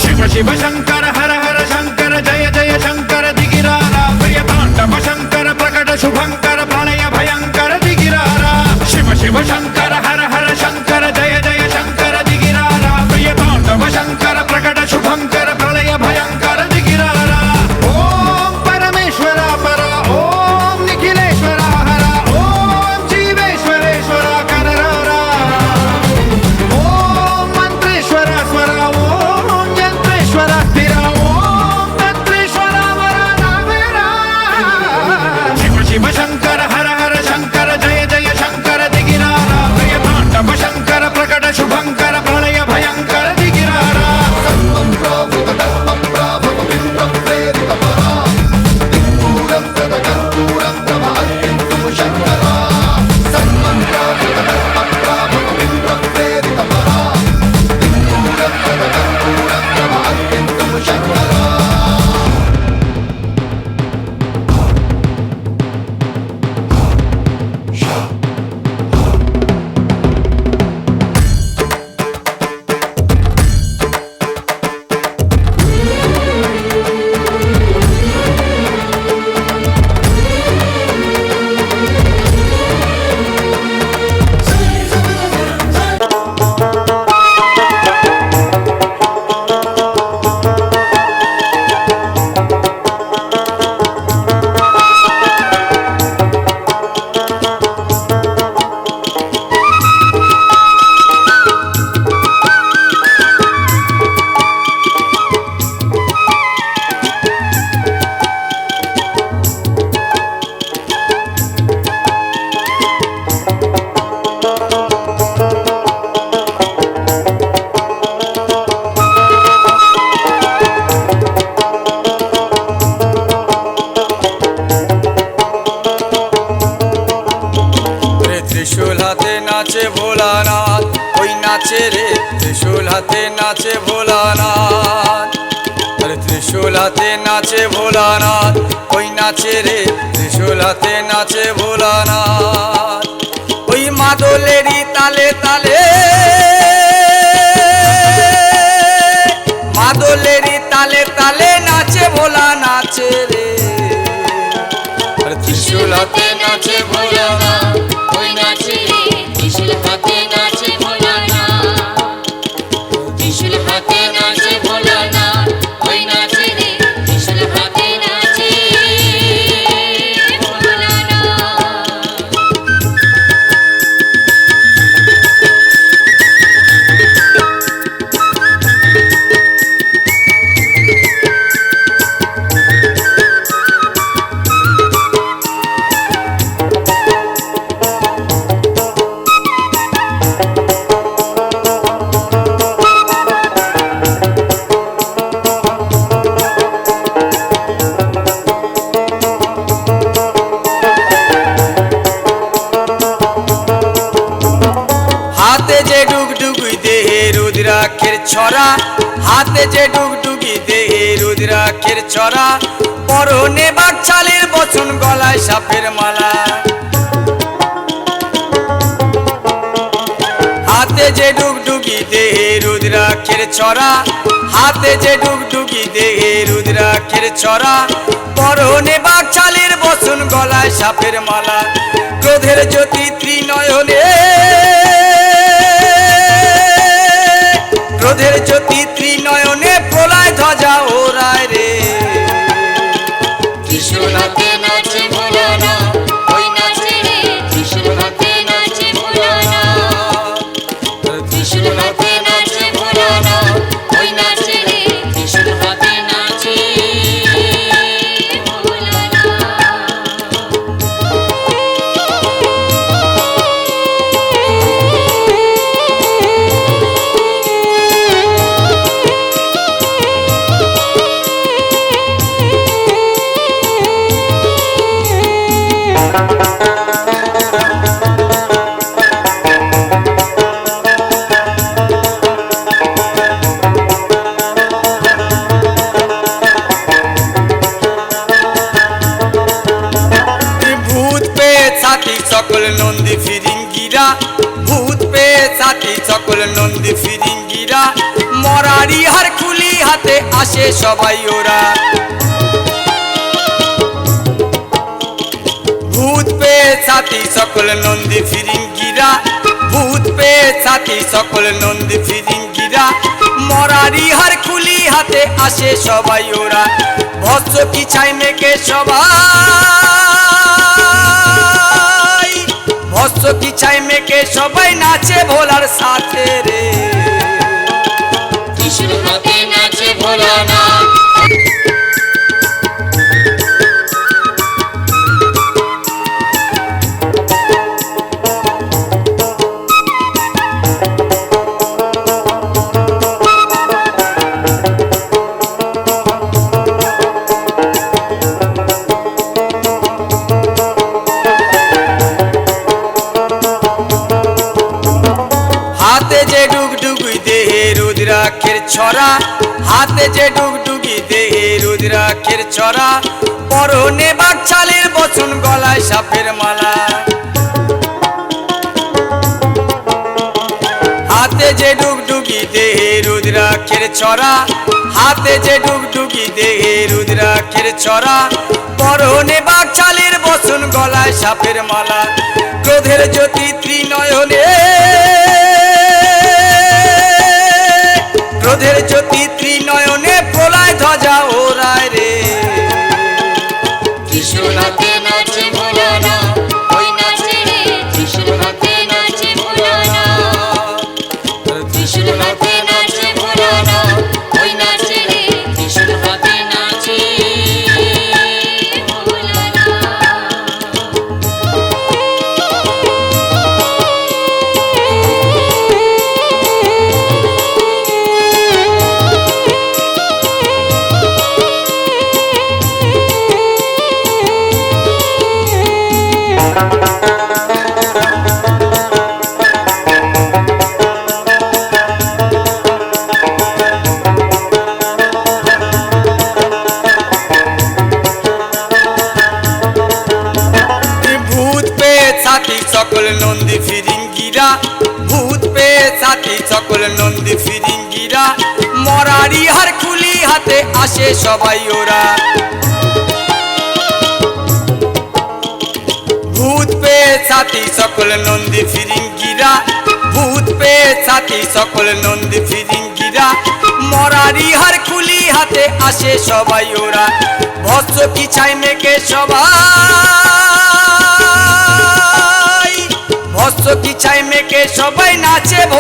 शिव शिव शंकर हर हर शंकर जय जय शंकर दिगिरारा प्रिय तांडव शंकर प्रकट शुभंकर प्रणय भयंकर दिगिरारा शिव शिव शंकर हर हर शंकर जय जय शंकर दिगिरारा प्रिय तांडव शंकर प्रकट शुभंकर प्रणय भयंकर दिगिरारा ओम परमेश्वरा परा ओम निखिलेश्वरा हरा ओम जीवेश्वरेश्वरा कररारा ओम मंत्रेश्वरा स्वरा ओम यंत्रेश्वरा स्थिरा ओम तंत्रेश्वरा वरा नावेरा शिव शिव शंकर हर हर शंकर जय जय शंकर दिगिरारा प्रिय तांडव शंकर प्रकट शुभंकर प्रणय भयंकर दिगिरारा त्रिशूल हाथे नाचे भोलानाथ ওই নাচে রে त्रिशूल हाथे नाचे भोलानाथ अरे त्रिशूल हाथे नाचे भोलानाथ ওই নাচে রে त्रिशूल हाथे नाचे भोलानाथ ওই মাদলেরই তালে তালে মাদলেরই তালে তালে নাচে ভোলা নাচে রে अरे त्रिशूल हाथे नाचे भोलानाथ ওই নাচে রে ত্রিশূল হাতে নাচে ভোলানাথ ত্রিশূল হাতে নাচে ভোলানাথ ওই নাচে রে ত্রিশূল হাতে নাচে ভোলানাথ হাতে যে ডুগডুগি দেহে রুদ্রাক্ষের ছড়া হাতে যে ডুগডুগি দেহে রুদ্রাক্ষের ছড়া পরনে বাকছালের বচন গলায় সাপের মালা হাতে যে ডুগডুগি দেহে রুদ্রাক্ষের ছড়া হাতে যে ডুগডুগি দেহে রুদ্রাক্ষের ছড়া পরনে বাকছালের বচন গলায় সাপের মালা ক্রোধের জ্যোতি ত্রিনয়নে ক্রোধের জ্যোতি ত্রিনয়নে প্রলয় ধ্বজা ওরায় রে ত্রিশূল হাতে নাচে ভোলানাথ ওই নাচে রে ত্রিশূল হাতে নাচে ভোলানাথ ত্রিশূল হাতে নাচে ভোলানাথ ওই নাচে রে ত্রিশূল হাতে নাচে ভোলানাথ সকল নন্দী ফিরিঙ্গিরা, মরারি হার খুলি হাতে আসে সবাই ওরা। ভূত পেয়ে ছাতি সকল নন্দী ফিরিঙ্গিরা, ভূত পেয়ে ছাতি সকল নন্দী ফিরিঙ্গিরা, মরারি হার খুলি হাতে আসে সবাই ওরা। ভস্য কি ছাই মেঘে সবাই, ভস্য কি ছাই মেঘে সবাই নাচে ভোলার সাথে রে। ত্রিশূল হাতে নাচে ভোলানাথ। হাতে যে ডুগডুগি দেহে রুদ্রাক্ষের ছড়া, হাতে যে ডুগডুগি দেহে রুদ্রাক্ষের ছড়া, পরনে বাকছালের বচন গলায় সাপের মালা। হাতে যে ডুগডুগি দেহে রুদ্রাক্ষের ছড়া, হাতে যে ডুগডুগি দেহে রুদ্রাক্ষের ছড়া, পরনে বাকছালের বচন গলায় সাপের মালা। ক্রোধের জ্যোতি ত্রিনয়নে, ক্রোধের জ্যোতি ত্রিনয়নে, প্রলয় ধ্বজা ওরায় রে। ত্রিশূল হাতে নাচে ভোলানাথ, ওই নাচে রে ত্রিশূল হাতে নাচে ভোলানাথ। ত্রিশূল হাতে নাচে ভোলানাথ, ওই নাচে রে ত্রিশূল হাতে নাচে ভোলানাথ। ভূত পেয়ে ছাতি সকল নন্দী ফিরিঙ্গিরা, ভূত পেয়ে ছাতি সকল নন্দী ফিরিঙ্গিরা, মরারি হার খুলি হাতে আসে সবাই ওরা। ভূত পেয়ে ছাতি সকল নন্দী ফিরিঙ্গিরা, ভূত পেয়ে ছাতি সকল নন্দী ফিরিঙ্গিরা, মরারি হার খুলি হাতে আসে সবাই ওরা। ভস্য কি ছাই মেঘে সবাই, ভস্য কি ছাই মেঘে সবাই নাচে ভোলা।